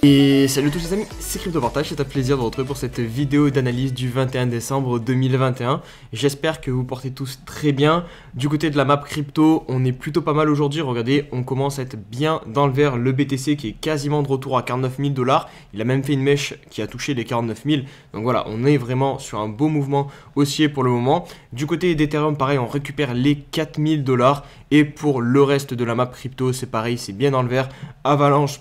Et salut à tous les amis, c'est CryptoPartage, c'est un plaisir de vous retrouver pour cette vidéo d'analyse du 21 décembre 2021. J'espère que vous portez tous très bien. Du côté de la map crypto, on est plutôt pas mal aujourd'hui. Regardez, on commence à être bien dans le vert. Le BTC qui est quasiment de retour à 49 000 $. Il a même fait une mèche qui a touché les 49 000. Donc voilà, on est vraiment sur un beau mouvement haussier pour le moment. Du côté d'Ethereum, pareil, on récupère les 4 000 $. Et pour le reste de la map crypto, c'est pareil, c'est bien dans le vert. Avalanche,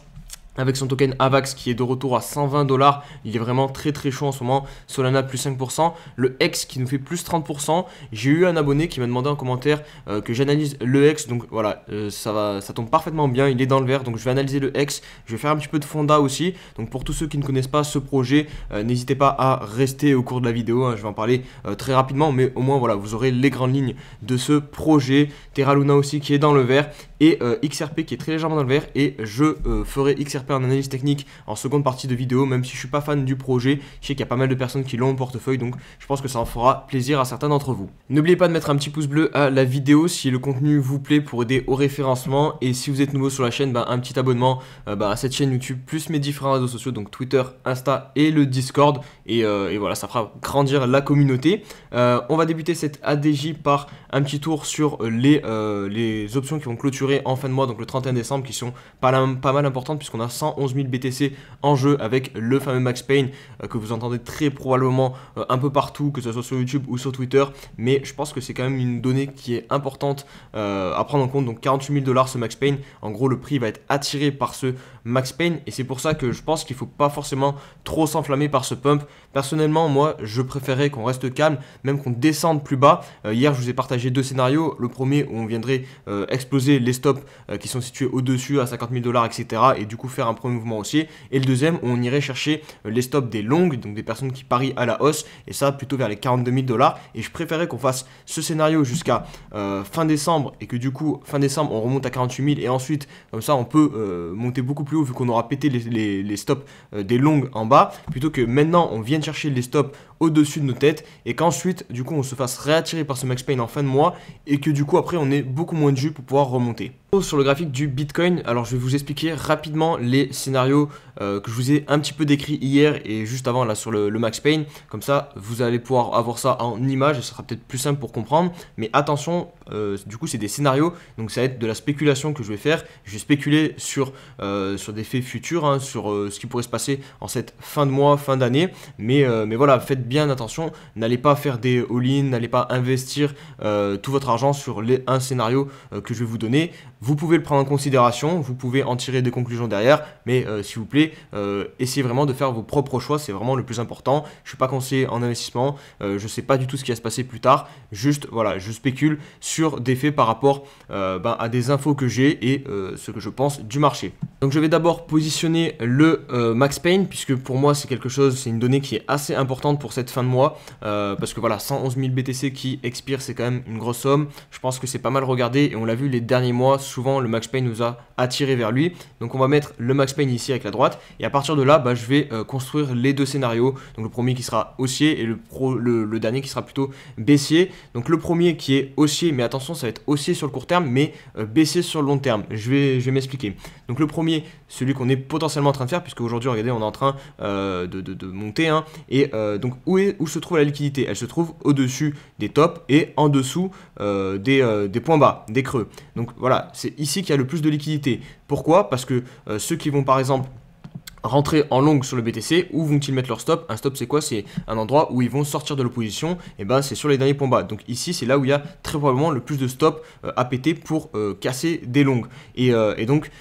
avec son token AVAX qui est de retour à 120 $, il est vraiment très chaud en ce moment. Solana plus 5%, le X qui nous fait plus 30%. J'ai eu un abonné qui m'a demandé en commentaire que j'analyse le X, donc voilà, ça tombe parfaitement bien, il est dans le vert, donc je vais analyser le X. Je vais faire un petit peu de fonda aussi, donc pour tous ceux qui ne connaissent pas ce projet, n'hésitez pas à rester au cours de la vidéo, hein. Je vais en parler très rapidement, mais au moins voilà, vous aurez les grandes lignes de ce projet. Terra Luna aussi qui est dans le vert, et XRP qui est très légèrement dans le vert, et je ferai XRP en analyse technique en seconde partie de vidéo, même si je suis pas fan du projet. Je sais qu'il y a pas mal de personnes qui l'ont au portefeuille, donc je pense que ça en fera plaisir à certains d'entre vous. N'oubliez pas de mettre un petit pouce bleu à la vidéo si le contenu vous plaît pour aider au référencement, et si vous êtes nouveau sur la chaîne, un petit abonnement à cette chaîne YouTube, plus mes différents réseaux sociaux, donc Twitter, Insta et le Discord, et voilà, ça fera grandir la communauté. On va débuter cette ADJ par un petit tour sur les options qui vont clôturer en fin de mois, donc le 31 décembre, qui sont pas mal importantes puisqu'on a 111 000 BTC en jeu avec le fameux Max Payne que vous entendez très probablement un peu partout, que ce soit sur YouTube ou sur Twitter, mais je pense que c'est quand même une donnée qui est importante à prendre en compte. Donc 48 000 $ ce Max Payne, en gros le prix va être attiré par ce Max Payne, et c'est pour ça que je pense qu'il ne faut pas forcément trop s'enflammer par ce pump. Personnellement, moi je préférais qu'on reste calme, même qu'on descende plus bas. Hier je vous ai partagé deux scénarios, le premier où on viendrait exploser les stops qui sont situés au-dessus à 50 000 $, etc., et du coup faire un premier mouvement haussier, et le deuxième où on irait chercher les stops des longues, donc des personnes qui parient à la hausse, et ça plutôt vers les 42 000 $. Et je préférais qu'on fasse ce scénario jusqu'à fin décembre, et que du coup fin décembre on remonte à 48 000, et ensuite comme ça on peut monter beaucoup plus haut vu qu'on aura pété les stops des longues en bas, plutôt que maintenant on vienne chercher les stops au-dessus de nos têtes, et qu'ensuite du coup on se fasse réattirer par ce Max Payne en fin de mois, et que du coup après on ait beaucoup moins de jus pour pouvoir remonter. Sur le graphique du Bitcoin, alors je vais vous expliquer rapidement les scénarios que je vous ai un petit peu décrits hier et juste avant là sur le Max Payne. Comme ça vous allez pouvoir avoir ça en image et ce sera peut-être plus simple pour comprendre, mais attention, du coup c'est des scénarios, donc ça va être de la spéculation que je vais faire. Je vais spéculer sur des faits futurs, hein, sur ce qui pourrait se passer en cette fin de mois, fin d'année, mais voilà, faites bien attention, n'allez pas faire des all-in, n'allez pas investir tout votre argent sur un scénario que je vais vous donner. Vous pouvez le prendre en considération, vous pouvez en tirer des conclusions derrière, mais s'il vous plaît, essayez vraiment de faire vos propres choix, c'est vraiment le plus important. Je ne suis pas conseiller en investissement, je ne sais pas du tout ce qui va se passer plus tard, juste voilà, je spécule sur des faits par rapport à des infos que j'ai et ce que je pense du marché. Donc je vais d'abord positionner le Max Payne, puisque pour moi c'est quelque chose, c'est une donnée qui est assez importante pour cette fin de mois, parce que voilà, 111 000 BTC qui expire, c'est quand même une grosse somme. Je pense que c'est pas mal regardé et on l'a vu les derniers mois, souvent le Max Payne nous a attiré vers lui. Donc on va mettre le Max Payne ici avec la droite, et à partir de là je vais construire les deux scénarios. Donc le premier qui sera haussier et le dernier qui sera plutôt baissier. Donc le premier qui est haussier, mais attention, ça va être haussier sur le court terme mais baissier sur le long terme. Je vais m'expliquer. Donc le premier, celui qu'on est potentiellement en train de faire, puisque aujourd'hui regardez on est en train de monter, hein, et donc où se trouve la liquidité? Elle se trouve au-dessus des tops et en dessous des points bas, des creux. Donc voilà, c'est ici qu'il y a le plus de liquidité. Pourquoi? Parce que ceux qui vont par exemple rentrer en longue sur le BTC, où vont-ils mettre leur stop? Un stop c'est quoi? C'est un endroit où ils vont sortir de l'opposition, et c'est sur les derniers points bas. Donc ici c'est là où il y a très probablement le plus de stops à péter pour casser des longues. Et donc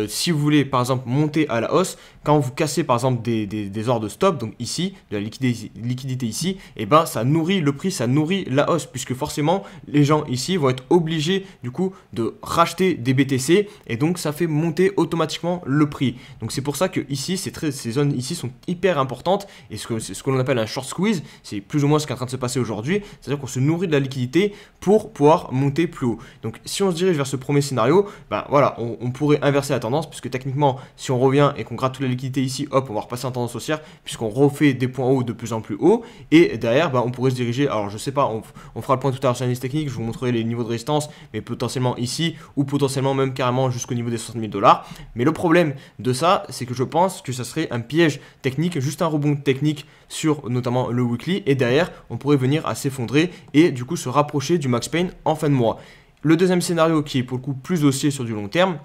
si vous voulez par exemple monter à la hausse, quand vous cassez par exemple des ordres de stop, donc ici, de la liquidité ici, ça nourrit le prix, ça nourrit la hausse, puisque forcément les gens ici vont être obligés du coup de racheter des BTC, et donc ça fait monter automatiquement le prix. Donc c'est pour ça que ici ces zones ici sont hyper importantes, et ce que l'on appelle un short squeeze, c'est plus ou moins ce qui est en train de se passer aujourd'hui, c'est-à-dire qu'on se nourrit de la liquidité pour pouvoir monter plus haut. Donc si on se dirige vers ce premier scénario, ben voilà, on pourrait inverser la tendance, puisque techniquement, si on revient et qu'on gratte toute la liquidité ici, hop, on va repasser en tendance haussière, puisqu'on refait des points hauts de plus en plus haut, et derrière, ben, on pourrait se diriger, alors je sais pas, on fera le point tout à l'heure sur l'analyse technique, je vous montrerai les niveaux de résistance, mais potentiellement ici, ou potentiellement même carrément jusqu'au niveau des 60 000 $. Mais le problème de ça, c'est que je pense que ça serait un piège technique, juste un rebond technique sur notamment le weekly, et derrière, on pourrait venir à s'effondrer et du coup se rapprocher du max pain en fin de mois. Le deuxième scénario qui est pour le coup plus haussier sur du long terme,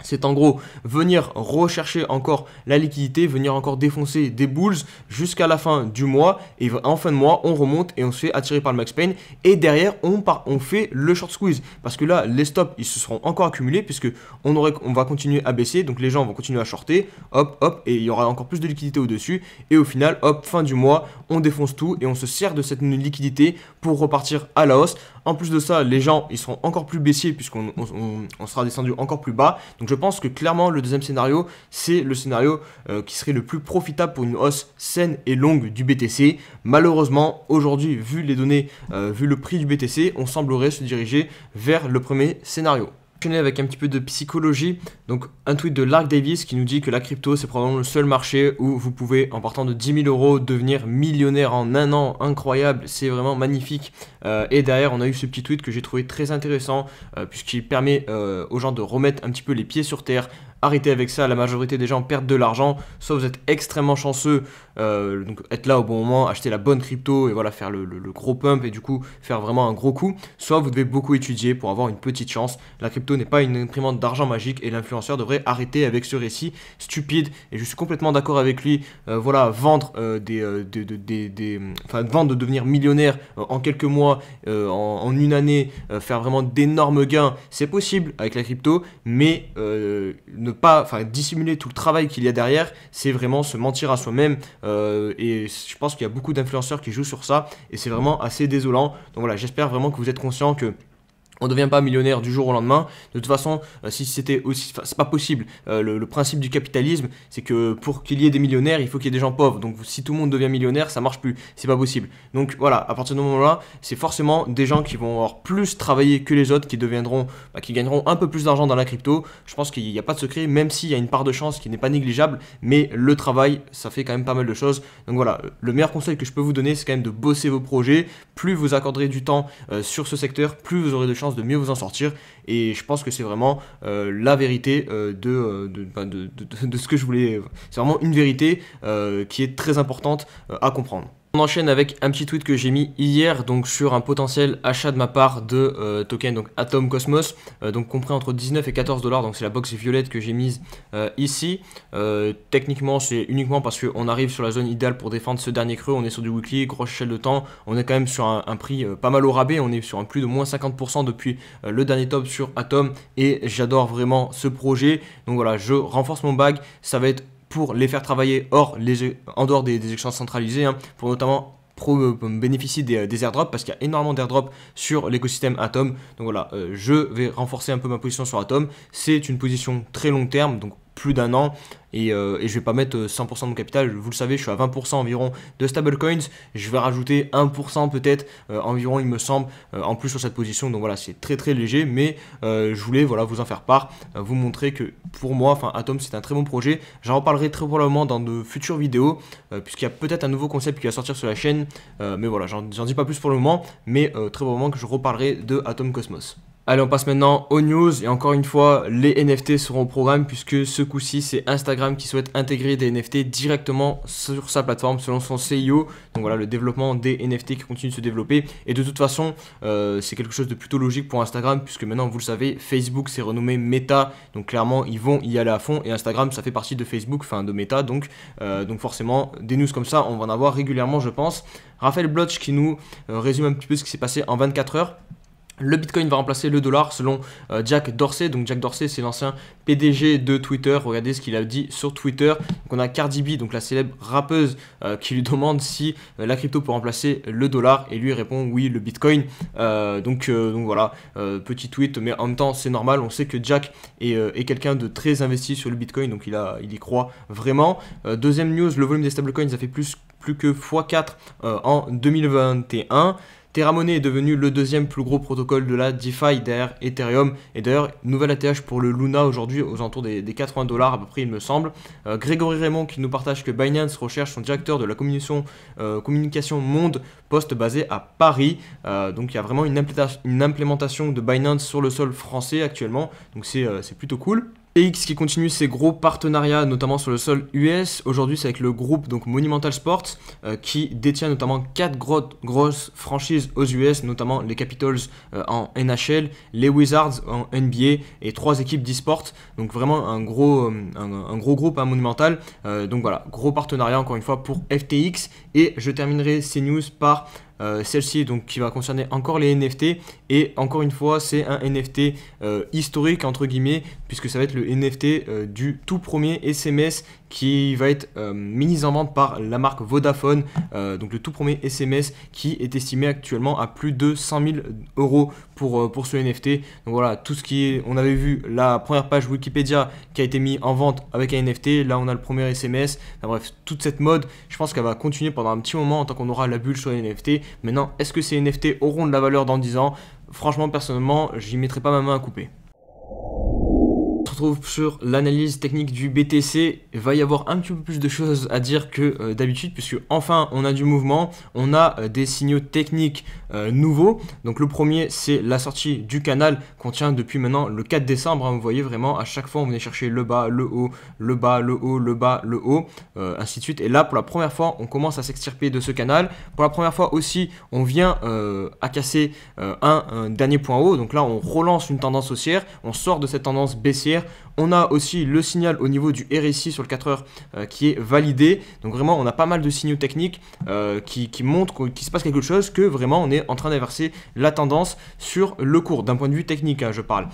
c'est en gros venir rechercher encore la liquidité, venir encore défoncer des bulls jusqu'à la fin du mois, et en fin de mois on remonte et on se fait attirer par le max pain, et derrière on fait le short squeeze, parce que là les stops ils se seront encore accumulés, puisque on va continuer à baisser, donc les gens vont continuer à shorter, hop hop, et il y aura encore plus de liquidité au dessus, et au final hop, fin du mois on défonce tout et on se sert de cette liquidité pour repartir à la hausse. En plus de ça, les gens ils seront encore plus baissiers, puisqu'on sera descendu encore plus bas. Donc je pense que clairement le deuxième scénario, c'est le scénario qui serait le plus profitable pour une hausse saine et longue du BTC. Malheureusement, aujourd'hui, vu les données, vu le prix du BTC, on semblerait se diriger vers le premier scénario. Avec un petit peu de psychologie, donc un tweet de Lark Davis qui nous dit que la crypto c'est probablement le seul marché où vous pouvez en partant de 10 000 € devenir millionnaire en un an. Incroyable, c'est vraiment magnifique. Et derrière on a eu ce petit tweet que j'ai trouvé très intéressant, puisqu'il permet aux gens de remettre un petit peu les pieds sur terre. Arrêtez avec ça, la majorité des gens perdent de l'argent, soit vous êtes extrêmement chanceux, donc être là au bon moment, acheter la bonne crypto et voilà, faire le gros pump et du coup faire vraiment un gros coup, soit vous devez beaucoup étudier pour avoir une petite chance. La crypto n'est pas une imprimante d'argent magique et l'influenceur devrait arrêter avec ce récit stupide, et je suis complètement d'accord avec lui. Voilà, vendre vendre de devenir millionnaire en quelques mois, en une année, faire vraiment d'énormes gains, c'est possible avec la crypto, mais ne pas dissimuler tout le travail qu'il y a derrière, c'est vraiment se mentir à soi-même, et je pense qu'il y a beaucoup d'influenceurs qui jouent sur ça et c'est vraiment assez désolant. Donc voilà, j'espère vraiment que vous êtes conscients que on ne devient pas millionnaire du jour au lendemain. De toute façon, si c'était aussi, c'est pas possible. Le principe du capitalisme, c'est que pour qu'il y ait des millionnaires, il faut qu'il y ait des gens pauvres. Donc si tout le monde devient millionnaire, ça marche plus. C'est pas possible. Donc voilà, à partir de ce moment-là, c'est forcément des gens qui vont avoir plus travaillé que les autres, qui deviendront, qui gagneront un peu plus d'argent dans la crypto. Je pense qu'il n'y a pas de secret, même s'il y a une part de chance qui n'est pas négligeable, mais le travail, ça fait quand même pas mal de choses. Donc voilà, le meilleur conseil que je peux vous donner, c'est quand même de bosser vos projets. Plus vous accorderez du temps sur ce secteur, plus vous aurez de chances de mieux vous en sortir, et je pense que c'est vraiment la vérité de ce que je voulais. C'est vraiment une vérité qui est très importante à comprendre. On enchaîne avec un petit tweet que j'ai mis hier, donc sur un potentiel achat de ma part de token, donc Atom Cosmos, donc compris entre 19 et 14 $, donc c'est la box violette que j'ai mise ici. Techniquement c'est uniquement parce qu'on arrive sur la zone idéale pour défendre ce dernier creux, on est sur du weekly, grosse échelle de temps, on est quand même sur un prix pas mal au rabais, on est sur un plus de moins 50% depuis le dernier top sur Atom, et j'adore vraiment ce projet. Donc voilà, je renforce mon bag, ça va être pour les faire travailler en dehors des exchanges centralisés, hein, pour notamment bénéficier des airdrops, parce qu'il y a énormément d'airdrops sur l'écosystème Atom. Donc voilà, je vais renforcer un peu ma position sur Atom. C'est une position très long terme, donc plus d'un an, et je vais pas mettre 100% de mon capital. Vous le savez, je suis à 20% environ de stablecoins, je vais rajouter 1% peut-être environ, il me semble, en plus sur cette position. Donc voilà, c'est très très léger, mais je voulais voilà, vous en faire part, vous montrer que pour moi, Atom c'est un très bon projet. J'en reparlerai très probablement dans de futures vidéos, puisqu'il y a peut-être un nouveau concept qui va sortir sur la chaîne, mais voilà, j'en dis pas plus pour le moment, mais très probablement que je reparlerai de Atom Cosmos. Allez, on passe maintenant aux news, et encore une fois, les NFT seront au programme, puisque ce coup-ci, c'est Instagram qui souhaite intégrer des NFT directement sur sa plateforme selon son CIO. Donc voilà, le développement des NFT qui continue de se développer, et de toute façon, c'est quelque chose de plutôt logique pour Instagram, puisque maintenant, vous le savez, Facebook s'est renommé Meta, donc clairement, ils vont y aller à fond, et Instagram, ça fait partie de Facebook, de Meta, donc forcément, des news comme ça, on va en avoir régulièrement, je pense. Raphaël Bloch qui nous résume un petit peu ce qui s'est passé en 24 heures. Le Bitcoin va remplacer le dollar selon Jack Dorsey. Donc Jack Dorsey, c'est l'ancien PDG de Twitter. Regardez ce qu'il a dit sur Twitter. Donc on a Cardi B, donc la célèbre rappeuse, qui lui demande si la crypto peut remplacer le dollar, et lui répond oui, le Bitcoin. Donc voilà, petit tweet, mais en même temps c'est normal. On sait que Jack est quelqu'un de très investi sur le Bitcoin, donc il y croit vraiment. Deuxième news, le volume des stablecoins a fait plus que x4 en 2021. Terra Money est devenu le deuxième plus gros protocole de la DeFi derrière Ethereum. Et d'ailleurs, nouvelle ATH pour le Luna aujourd'hui aux alentours des 80 $ à peu près, il me semble. Grégory Raymond qui nous partage que Binance recherche son directeur de la communication monde poste basé à Paris. Donc il y a vraiment une implémentation de Binance sur le sol français actuellement. Donc c'est plutôt cool. TX qui continue ses gros partenariats, notamment sur le sol US. Aujourd'hui, c'est avec le groupe donc Monumental Sports qui détient notamment 4 grosses franchises aux US, notamment les Capitals en NHL, les Wizards en NBA et 3 équipes d'e-sport. Donc vraiment un gros groupe Monumental. Donc voilà, gros partenariat encore une fois pour FTX. Et je terminerai ces news par celle-ci donc qui va concerner encore les NFT et encore une fois c'est un NFT historique entre guillemets puisque ça va être le NFT du tout premier SMS qui va être mis en vente par la marque Vodafone, donc le tout premier SMS qui est estimé actuellement à plus de 100 000 € pour ce NFT. Donc voilà, tout ce qui est, on avait vu la première page Wikipédia qui a été mis en vente avec un NFT, là on a le premier SMS, enfin, bref, toute cette mode, je pense qu'elle va continuer pendant un petit moment en tant qu'on aura la bulle sur les NFT. Maintenant, est-ce que ces NFT auront de la valeur dans 10 ans? Franchement, personnellement, j'y mettrai pas ma main à couper. On se retrouve sur l'analyse technique du BTC. Il va y avoir un petit peu plus de choses à dire que d'habitude puisque enfin on a du mouvement, on a des signaux techniques nouveaux. Donc le premier c'est la sortie du canal qu'on tient depuis maintenant le 4 décembre. Vous voyez vraiment à chaque fois on venait chercher le bas, le haut, le bas, le haut, le bas, le haut, ainsi de suite. Et là pour la première fois on commence à s'extirper de ce canal. Pour la première fois aussi on vient à casser un dernier point haut. Donc là on relance une tendance haussière, on sort de cette tendance baissière. On a aussi le signal au niveau du RSI sur le 4 heures qui est validé. Donc vraiment, on a pas mal de signaux techniques qui montrent qu'il se passe quelque chose, que vraiment on est en train d'inverser la tendance sur le cours. D'un point de vue technique, je parle.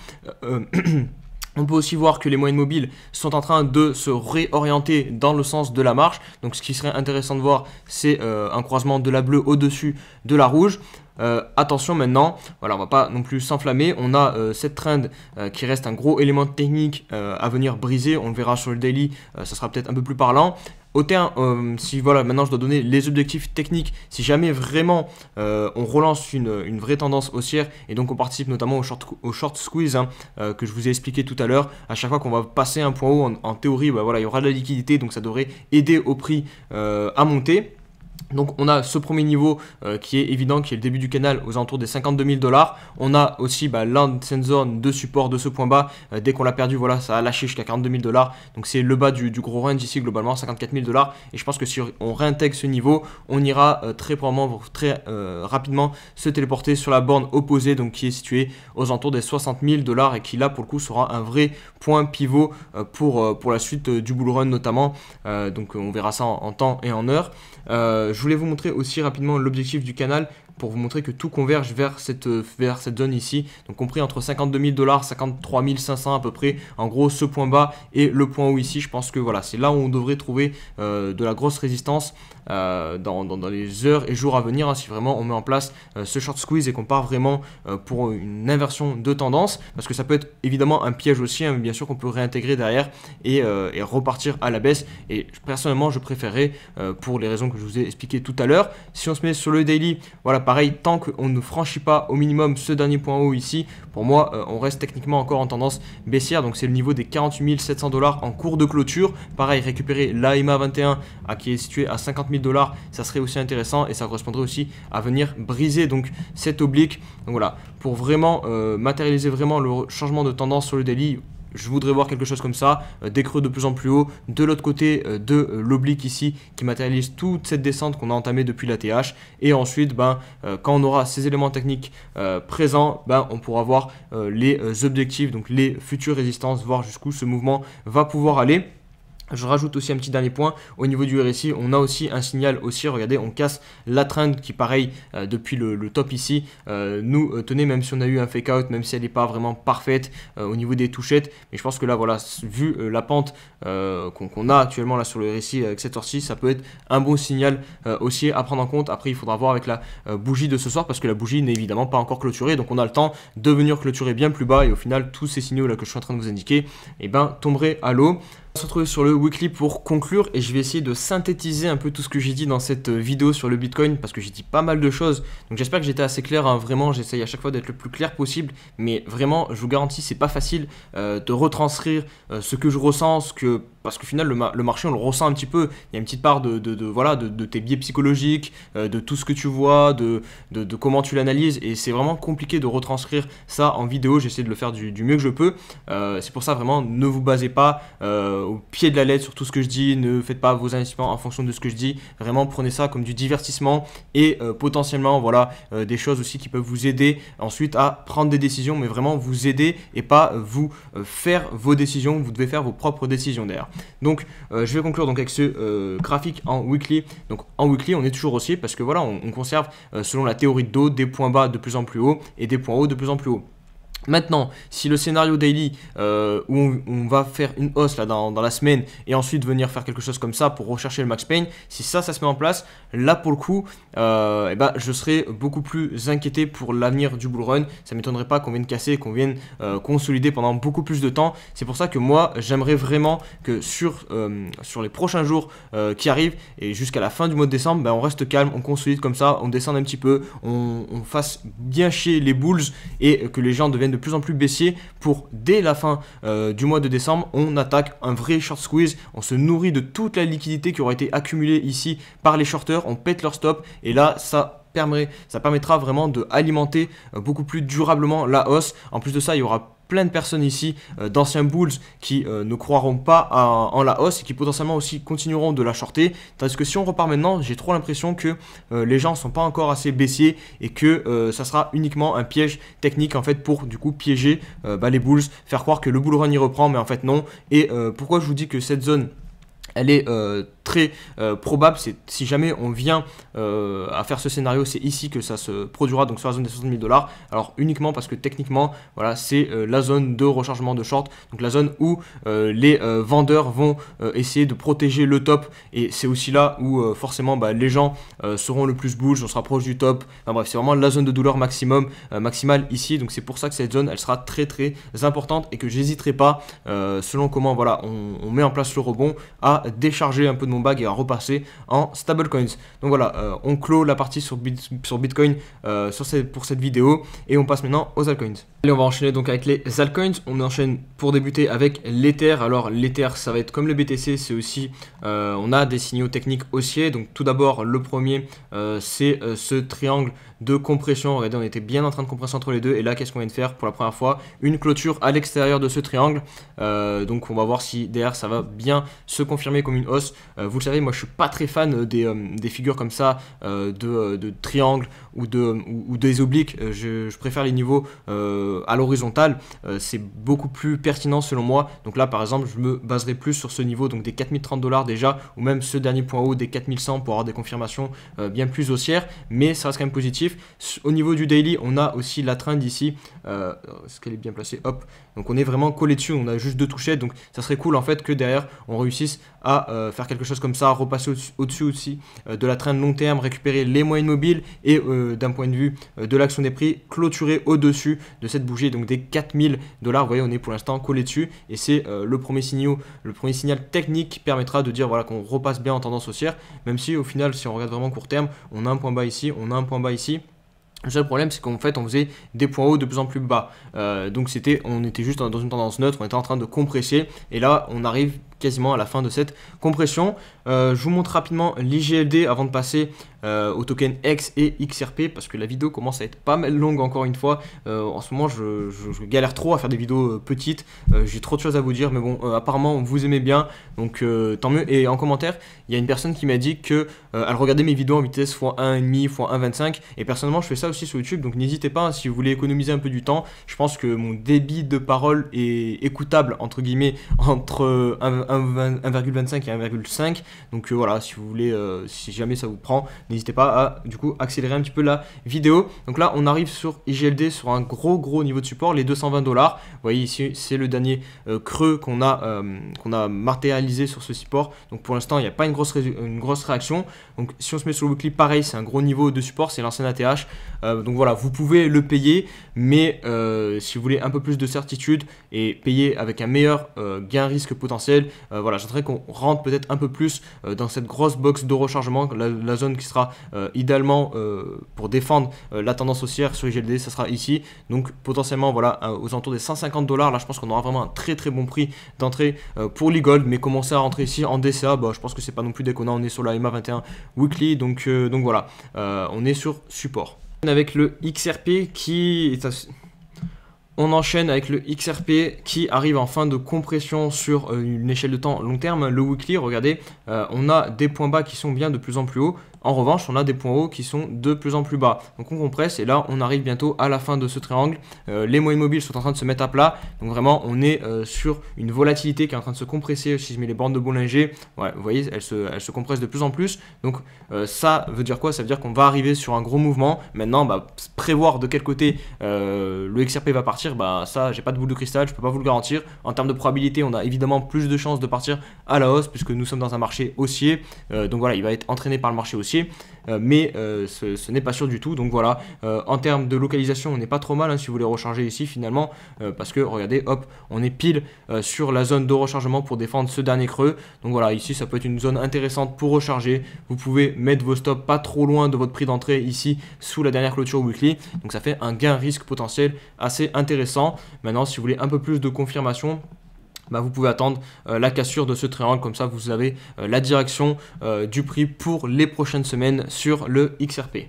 On peut aussi voir que les moyennes mobiles sont en train de se réorienter dans le sens de la marche. Donc ce qui serait intéressant de voir, c'est un croisement de la bleue au-dessus de la rouge. Attention maintenant, voilà, on va pas non plus s'enflammer. On a cette trend qui reste un gros élément technique à venir briser. On le verra sur le daily, ça sera peut-être un peu plus parlant. Au terme, si voilà, maintenant je dois donner les objectifs techniques, si jamais vraiment on relance une vraie tendance haussière et donc on participe notamment au short squeeze que je vous ai expliqué tout à l'heure, à chaque fois qu'on va passer un point haut, en théorie, bah, voilà, il y aura de la liquidité, donc ça devrait aider au prix à monter. Donc on a ce premier niveau qui est évident, qui est le début du canal aux alentours des 52 000 $. On a aussi l'ancienne zone de support de ce point bas. Dès qu'on l'a perdu, voilà, ça a lâché jusqu'à 42 000 $. Donc c'est le bas du gros range ici globalement, 54 000 $. Et je pense que si on réintègre ce niveau, on ira très probablement, très rapidement se téléporter sur la borne opposée, donc qui est située aux alentours des 60 000 $ et qui là pour le coup sera un vrai point pivot pour la suite du bull run notamment. Donc on verra ça en temps et en heure. Je voulais vous montrer aussi rapidement l'objectif du canal pour vous montrer que tout converge vers cette zone ici, donc compris entre 52 000 $, 53 500 à peu près, en gros ce point bas et le point haut ici. Je pense que voilà, c'est là où on devrait trouver de la grosse résistance dans les heures et jours à venir, si vraiment on met en place ce short squeeze et qu'on part vraiment pour une inversion de tendance, parce que ça peut être évidemment un piège aussi, mais bien sûr qu'on peut réintégrer derrière et repartir à la baisse. Et personnellement je préférerais, pour les raisons que je vous ai expliquées tout à l'heure, si on se met sur le daily, voilà, pareil, tant qu'on ne franchit pas au minimum ce dernier point haut ici, pour moi on reste techniquement encore en tendance baissière. Donc c'est le niveau des 48 700 $ en cours de clôture. Pareil, récupérer l'AMA 21 qui est situé à 50 000 $, ça serait aussi intéressant et ça correspondrait aussi à venir briser donc cette oblique. Donc voilà, pour vraiment matérialiser vraiment le changement de tendance sur le daily, je voudrais voir quelque chose comme ça, des creux de plus en plus haut, de l'autre côté de l'oblique ici, qui matérialise toute cette descente qu'on a entamée depuis la TH. Et ensuite, quand on aura ces éléments techniques présents, on pourra voir les objectifs, donc les futures résistances, voir jusqu'où ce mouvement va pouvoir aller. Je rajoute aussi un petit dernier point, au niveau du RSI, on a aussi un signal aussi, regardez, on casse la trend qui pareil, depuis le top ici, nous tenait, même si on a eu un fake out, même si elle n'est pas vraiment parfaite au niveau des touchettes, mais je pense que là voilà, vu la pente qu'on a actuellement là sur le RSI avec cette heure-ci, ça peut être un bon signal haussier à prendre en compte. Après il faudra voir avec la bougie de ce soir, parce que la bougie n'est évidemment pas encore clôturée, donc on a le temps de venir clôturer bien plus bas, et au final tous ces signaux là que je suis en train de vous indiquer, tomberaient à l'eau. On se retrouve sur le weekly pour conclure et je vais essayer de synthétiser un peu tout ce que j'ai dit dans cette vidéo sur le Bitcoin parce que j'ai dit pas mal de choses. Donc j'espère que j'étais assez clair, hein. Vraiment j'essaye à chaque fois d'être le plus clair possible, mais vraiment je vous garantis c'est pas facile de retranscrire ce que je ressens, parce qu'au final le marché on le ressent un petit peu. Il y a une petite part de tes biais psychologiques, de tout ce que tu vois, de comment tu l'analyses, et c'est vraiment compliqué de retranscrire ça en vidéo. J'essaie de le faire du mieux que je peux. C'est pour ça vraiment ne vous basez pas au pied de la lettre sur tout ce que je dis, ne faites pas vos investissements en fonction de ce que je dis. Vraiment prenez ça comme du divertissement et potentiellement voilà des choses aussi qui peuvent vous aider ensuite à prendre des décisions, mais vraiment vous aider et pas vous faire vos décisions. Vous devez faire vos propres décisions d'ailleurs. Donc je vais conclure donc avec ce graphique en weekly. Donc en weekly on est toujours haussier parce que voilà on conserve selon la théorie de dos des points bas de plus en plus haut et des points hauts de plus en plus haut. Maintenant, si le scénario daily où on va faire une hausse là dans la semaine et ensuite venir faire quelque chose comme ça pour rechercher le max pain, si ça se met en place, là pour le coup, je serai beaucoup plus inquiété pour l'avenir du bull run. Ça ne m'étonnerait pas qu'on vienne casser, qu'on vienne consolider pendant beaucoup plus de temps. C'est pour ça que moi, j'aimerais vraiment que sur les prochains jours qui arrivent et jusqu'à la fin du mois de décembre, on reste calme, on consolide comme ça, on descende un petit peu, on fasse bien chier les bulls et que les gens deviennent de plus en plus baissier pour dès la fin du mois de décembre on attaque un vrai short squeeze, on se nourrit de toute la liquidité qui aura été accumulée ici par les shorters, on pète leur stop et là ça permettra vraiment de alimenter beaucoup plus durablement la hausse. En plus de ça il y aura plein de personnes ici, d'anciens bulls qui ne croiront pas en la hausse et qui potentiellement aussi continueront de la shorter. Tandis que si on repart maintenant, j'ai trop l'impression que les gens ne sont pas encore assez baissiers et que ça sera uniquement un piège technique en fait pour du coup piéger les bulls, faire croire que le bull run y reprend, mais en fait non. Et pourquoi je vous dis que cette zone elle est très probable, c'est si jamais on vient à faire ce scénario, c'est ici que ça se produira, donc sur la zone des 60 000 $. Alors uniquement parce que techniquement, voilà, c'est la zone de rechargement de short, donc la zone où les vendeurs vont essayer de protéger le top, et c'est aussi là où forcément les gens seront le plus bullish, on se rapproche du top. Enfin bref, c'est vraiment la zone de douleur maximale ici, donc c'est pour ça que cette zone elle sera très très importante et que j'hésiterai pas selon comment voilà on met en place le rebond à décharger un peu de mon bag et à repasser en stablecoins. Donc voilà, on clôt la partie sur Bitcoin pour cette vidéo et on passe maintenant aux altcoins. Allez, on va enchaîner donc avec les altcoins. On enchaîne pour débuter avec l'Ether. Alors l'Ether, ça va être comme le BTC, c'est aussi, on a des signaux techniques haussiers. Donc tout d'abord, le premier, c'est ce triangle de compression. Regardez, on était bien en train de compresser entre les deux et là, qu'est-ce qu'on vient de faire pour la première fois? Une clôture à l'extérieur de ce triangle. Donc on va voir si derrière ça va bien se confirmer comme une hausse. Vous le savez, moi je suis pas très fan des figures comme ça de triangle ou des obliques. Je préfère les niveaux à l'horizontale. C'est beaucoup plus pertinent selon moi. Donc là par exemple je me baserai plus sur ce niveau donc des 4030 $ déjà, ou même ce dernier point haut des 4100 pour avoir des confirmations bien plus haussières, mais ça reste quand même positif. Au niveau du daily, on a aussi la trend ici. Est-ce qu'elle est bien placée? Hop. Donc on est vraiment collé dessus, on a juste deux touchettes, donc ça serait cool en fait que derrière on réussisse à faire quelque chose comme ça, repasser au-dessus aussi de la trend long terme, récupérer les moyennes mobiles et d'un point de vue de l'action des prix, clôturer au-dessus de cette bougie donc des 4000 $. Vous voyez, on est pour l'instant collé dessus et c'est le premier signal technique qui permettra de dire voilà qu'on repasse bien en tendance haussière, même si au final si on regarde vraiment court terme, on a un point bas ici, on a un point bas ici. Le seul problème, c'est qu'en fait, on faisait des points hauts de plus en plus bas. Donc, on était juste dans une tendance neutre, on était en train de compresser. Et là, on arrive quasiment à la fin de cette compression. Je vous montre rapidement l'IGLD avant de passer au token X et XRP parce que la vidéo commence à être pas mal longue encore une fois. En ce moment, je galère trop à faire des vidéos petites. J'ai trop de choses à vous dire, mais bon, apparemment, vous aimez bien. Donc, tant mieux. Et en commentaire, il y a une personne qui m'a dit que elle regardait mes vidéos en vitesse x1,5, x1,25. Et personnellement, je fais ça aussi sur YouTube. Donc, n'hésitez pas, hein, si vous voulez économiser un peu du temps. Je pense que mon débit de parole est écoutable, entre guillemets, entre 1,25 et 1,5. Donc voilà, si vous voulez, si jamais ça vous prend, n'hésitez pas à du coup accélérer un petit peu la vidéo. Donc là on arrive sur IGLD sur un gros niveau de support, les 220 $. Vous voyez ici c'est le dernier creux qu'on a matérialisé sur ce support. Donc pour l'instant il n'y a pas une grosse réaction. Donc si on se met sur le weekly, pareil, c'est un gros niveau de support, c'est l'ancien ATH. Donc voilà, vous pouvez le payer, mais si vous voulez un peu plus de certitude et payer avec un meilleur gain risque potentiel, voilà, j'aimerais qu'on rentre peut-être un peu plus dans cette grosse box de rechargement, la zone qui sera idéalement pour défendre la tendance haussière sur IGLD, ça sera ici. Donc potentiellement voilà, aux alentours des 150 $, là je pense qu'on aura vraiment un très très bon prix d'entrée pour l'e-gold, mais commencer à rentrer ici en DCA, bah, je pense que c'est pas non plus déconnant, on est sur la EMA 21 weekly, donc voilà, on est sur support. Avec le XRP qui est assez... On enchaîne avec le XRP qui arrive en fin de compression sur une échelle de temps long terme. Le weekly, regardez, on a des points bas qui sont bien de plus en plus hauts. En revanche, on a des points hauts qui sont de plus en plus bas. Donc on compresse et là, on arrive bientôt à la fin de ce triangle. Les moyennes mobiles sont en train de se mettre à plat. Donc vraiment, on est sur une volatilité qui est en train de se compresser. Si je mets les bandes de Bollinger, ouais, vous voyez, elles se compressent de plus en plus. Donc ça veut dire quoi? Ça veut dire qu'on va arriver sur un gros mouvement. Maintenant, bah, prévoir de quel côté le XRP va partir, bah, ça, j'ai pas de boule de cristal, je peux pas vous le garantir. En termes de probabilité, on a évidemment plus de chances de partir à la hausse puisque nous sommes dans un marché haussier. Donc voilà, il va être entraîné par le marché haussier. Mais ce n'est pas sûr du tout. Donc voilà, en termes de localisation, on n'est pas trop mal hein, si vous voulez recharger ici finalement, parce que regardez, hop, on est pile sur la zone de rechargement pour défendre ce dernier creux. Donc voilà, ici ça peut être une zone intéressante pour recharger. Vous pouvez mettre vos stops pas trop loin de votre prix d'entrée ici sous la dernière clôture weekly. Donc ça fait un gain risque potentiel assez intéressant. Maintenant, si vous voulez un peu plus de confirmation, bah vous pouvez attendre la cassure de ce triangle, comme ça vous avez la direction du prix pour les prochaines semaines sur le XRP.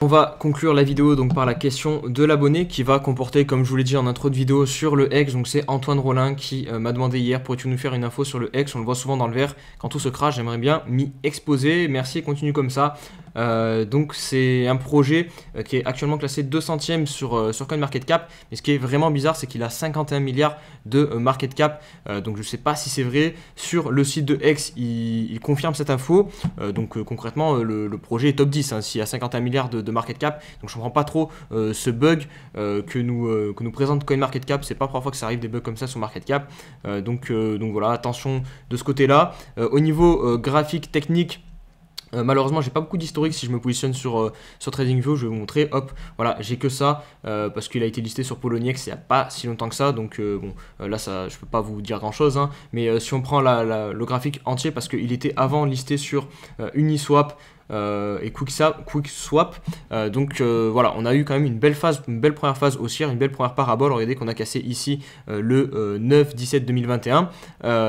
On va conclure la vidéo donc par la question de l'abonné qui va comporter, comme je vous l'ai dit en intro de vidéo, sur le Hex. Donc c'est Antoine Rollin qui m'a demandé hier: pourrais-tu nous faire une info sur le Hex? On le voit souvent dans le vert. Quand tout se crache, j'aimerais bien m'y exposer. Merci et continue comme ça. Donc c'est un projet qui est actuellement classé 200e sur CoinMarketCap, mais ce qui est vraiment bizarre, c'est qu'il a 51 milliards de market cap. Donc je sais pas si c'est vrai. Sur le site de Hex, il confirme cette info. Donc concrètement, le projet est top 10 hein, s'il y a 51 milliards de market cap. Donc je comprends pas trop ce bug que nous présente CoinMarketCap. C'est pas la première fois que ça arrive des bugs comme ça sur market cap. Donc voilà, attention de ce côté-là. Au niveau graphique technique, malheureusement j'ai pas beaucoup d'historique. Si je me positionne sur TradingView, je vais vous montrer, hop, voilà, j'ai que ça parce qu'il a été listé sur Poloniex il n'y a pas si longtemps que ça, donc bon, là ça, je peux pas vous dire grand chose hein, mais si on prend le graphique entier, parce qu'il était avant listé sur Uniswap et QuickSwap, donc voilà, on a eu quand même une belle première phase haussière, une belle première parabole. Regardez qu'on a cassé ici le 9-17-2021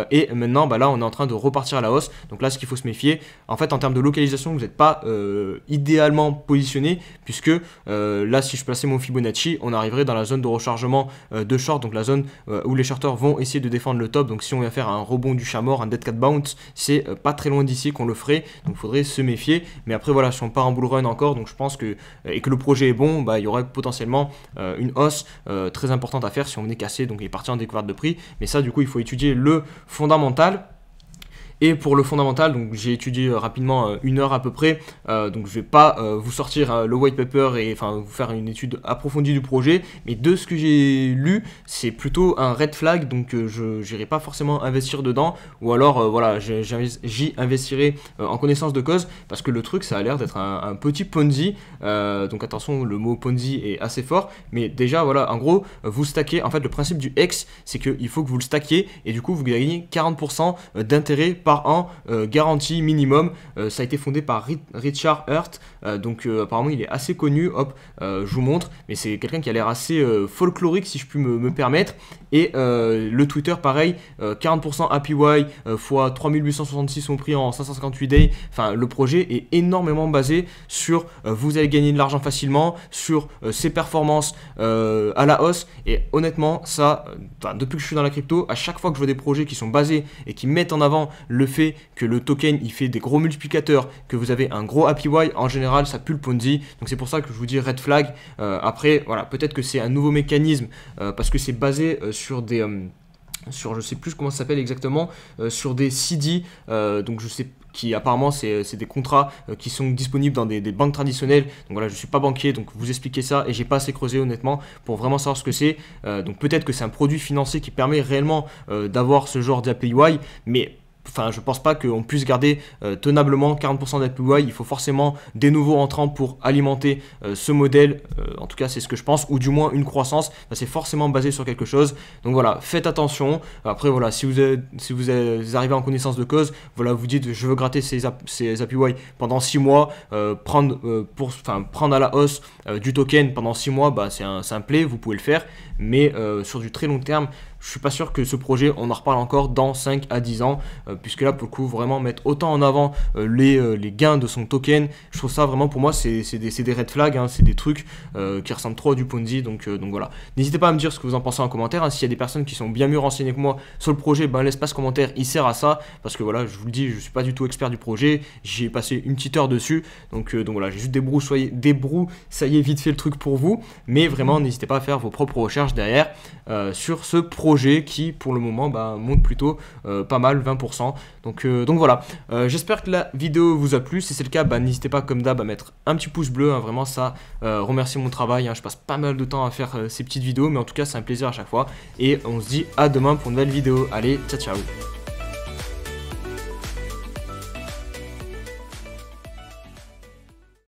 et maintenant bah là on est en train de repartir à la hausse. Donc là ce qu'il faut se méfier, en fait en termes de localisation vous n'êtes pas idéalement positionné, puisque là si je plaçais mon Fibonacci, on arriverait dans la zone de rechargement de short, donc la zone où les shorters vont essayer de défendre le top. Donc si on vient faire un rebond du chat mort, un dead cat bounce, c'est pas très loin d'ici qu'on le ferait, donc il faudrait se méfier. Mais après voilà, si on part en bull run encore, donc je pense que et que le projet est bon, bah il y aurait potentiellement une hausse très importante à faire si on venait casser, donc il est parti en découverte de prix. Mais ça du coup il faut étudier le fondamental. Et pour le fondamental, donc j'ai étudié rapidement une heure à peu près, donc je vais pas vous sortir le white paper et enfin vous faire une étude approfondie du projet, mais de ce que j'ai lu, c'est plutôt un red flag, donc je n'irai pas forcément investir dedans, ou alors voilà, j'y investirai en connaissance de cause, parce que le truc ça a l'air d'être un petit Ponzi, donc attention, le mot Ponzi est assez fort, mais déjà voilà, en gros vous stackez, en fait le principe du Hex c'est qu'il faut que vous le stackiez et du coup vous gagnez 40% d'intérêt par an, garantie minimum. Ça a été fondé par Richard Hurt, donc apparemment il est assez connu. Hop, je vous montre, mais c'est quelqu'un qui a l'air assez folklorique si je puis me permettre. Et le Twitter pareil, 40% APY fois 3866 son prix en 558 days. Enfin le projet est énormément basé sur vous allez gagner de l'argent facilement, sur ses performances à la hausse. Et honnêtement ça, depuis que je suis dans la crypto, à chaque fois que je vois des projets qui sont basés et qui mettent en avant le fait que le token il fait des gros multiplicateurs, que vous avez un gros APY, en général ça pue le Ponzi. Donc c'est pour ça que je vous dis red flag. Après voilà, peut-être que c'est un nouveau mécanisme parce que c'est basé sur des sur je sais plus comment ça s'appelle exactement, sur des CD, donc je sais qui apparemment c'est des contrats qui sont disponibles dans des banques traditionnelles. Donc voilà, je suis pas banquier, donc vous expliquez ça et j'ai pas assez creusé honnêtement pour vraiment savoir ce que c'est. Donc peut-être que c'est un produit financier qui permet réellement d'avoir ce genre d'APY, mais enfin je pense pas qu'on puisse garder tenablement 40% d'APY. Il faut forcément des nouveaux entrants pour alimenter ce modèle, en tout cas c'est ce que je pense, ou du moins une croissance, c'est forcément basé sur quelque chose. Donc voilà, faites attention. Après voilà, si vous arrivez en connaissance de cause, voilà, vous dites je veux gratter ces APY pendant 6 mois, prendre à la hausse du token pendant 6 mois, bah, c'est un play, vous pouvez le faire, mais sur du très long terme, je suis pas sûr que ce projet, on en reparle encore dans 5 à 10 ans, puisque là, pour le coup, vraiment mettre autant en avant les gains de son token, je trouve ça vraiment, pour moi, c'est des red flags, hein, c'est des trucs qui ressemblent trop à du Ponzi, donc voilà. N'hésitez pas à me dire ce que vous en pensez en commentaire, hein. S'il y a des personnes qui sont bien mieux renseignées que moi sur le projet, ben, l'espace commentaire, il sert à ça, parce que voilà, je vous le dis, je suis pas du tout expert du projet, j'ai passé une petite heure dessus, donc voilà, j'ai juste débroussaillé vite fait le truc pour vous, mais vraiment, n'hésitez pas à faire vos propres recherches derrière sur ce projet qui pour le moment monte plutôt pas mal, 20%. Donc voilà, j'espère que la vidéo vous a plu. Si c'est le cas, n'hésitez pas comme d'hab à mettre un petit pouce bleu, hein, vraiment ça remercie mon travail, hein. Je passe pas mal de temps à faire ces petites vidéos, mais en tout cas c'est un plaisir à chaque fois, et on se dit à demain pour une nouvelle vidéo. Allez, ciao ciao.